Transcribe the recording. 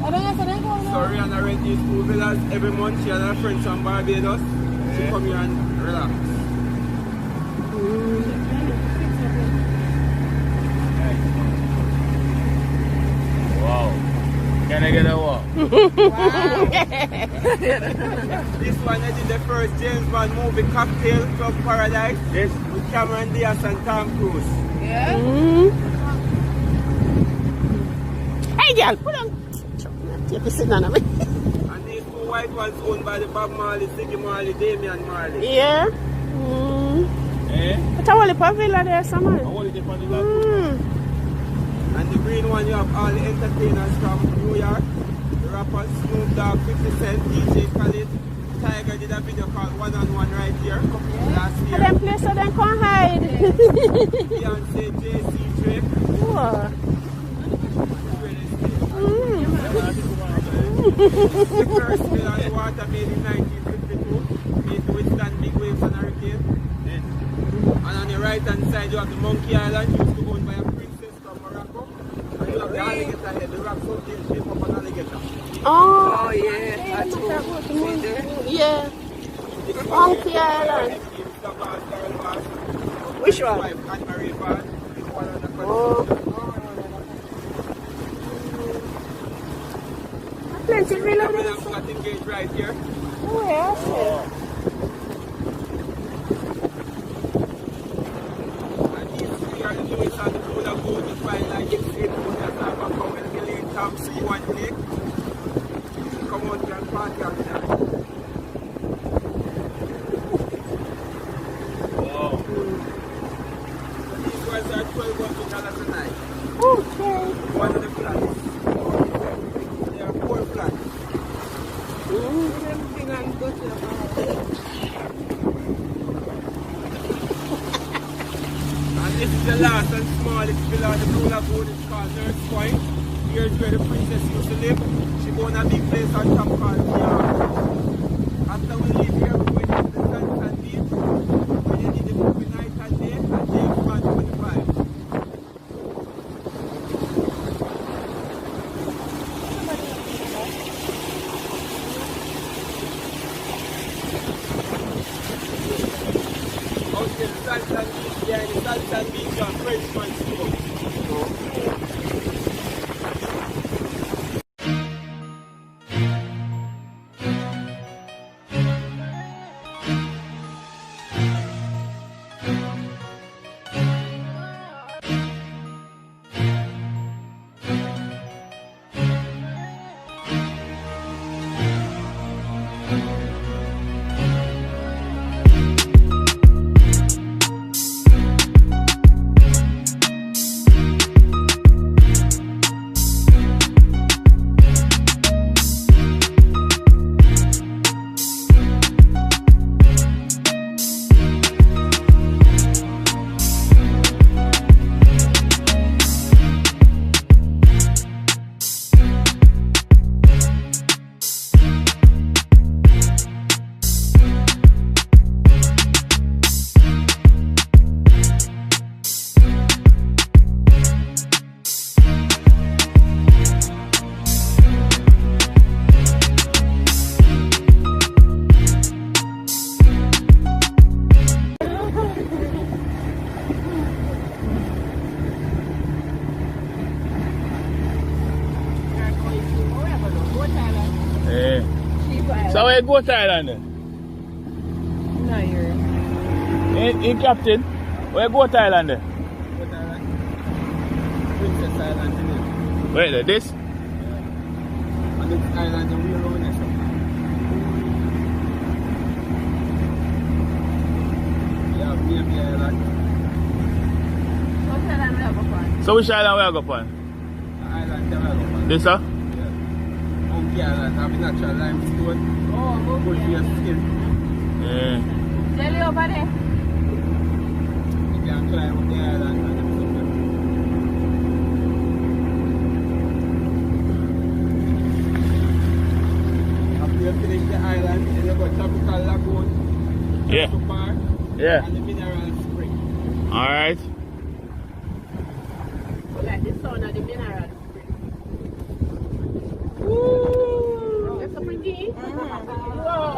So Rihanna rent these 2 villas every month. She and her friends from Barbados. She come here and relax. Wow. Can I get a walk? Wow. This one I did the first James Bond movie, Cocktail Club Paradise. Yes. With Cameron Diaz and Tom Cruise. Yeah? Hey girl, put on. Take a sit on me. And these 2 white ones owned by the Bob Marley, Ziggy Marley, Damian Marley. Yeah. Eh? But I want to pavilla there, someone. I want to depend on that. And the green one, you have all the entertainers from New York. The rappers, Snoop Dogg, 50 Cent, DJ Khaled. Tiger did a video called One on One right here last year. And then place so they can't hide. Beyonce, JC, Drake. What? The first spill on the water made in 1952. Made to withstand big waves and hurricanes. And on the right hand side you have the Monkey Island, used to owned by a princess from Morocco. And you have the alligator here, the rocks out there shape of an alligator. Oh, yeah. That's cool. yeah. Monkey Island. Which one? Oh. Plenty of villages. Right here. Oh, yeah. And these 3 are the newest on the pool of gold to find like it's in the top of how many million times you want to make. Come out here and party on that. Wow. These ones are $1,200 a night. Okay. One of the flats. There are 4 flats. And this is the last and smallest villa on the Blue Lagoon. It's called Nurse Point. Here's where the princess used to live. She go in a big place on top called Yard. After we leave here, we went to the Sunset Beach. When you need the movie night and day, and James Bond 25. Out here, the Sunset Beach, yeah, the Sunset Beach on Frenchman School. So where you go to Thailand then? No, you're... Hey, Captain, where you go to Thailand then? What island? Princess Island, isn't it? Wait there, this? Yeah. And this island, we are on it. Yeah, BB Island. What island we have upon? So which island we go on? The island, we have on. This, sir? Monkey Island, have natural limestone. Oh, Good for your skin. Yeah. Jelly over there. You can climb up the island and everything. After you finish the island, then you go tropical lagoon. Yeah. The park, Yeah. and the mineral spring. Alright. Like the sound of the mineral spring. Woo! Wow.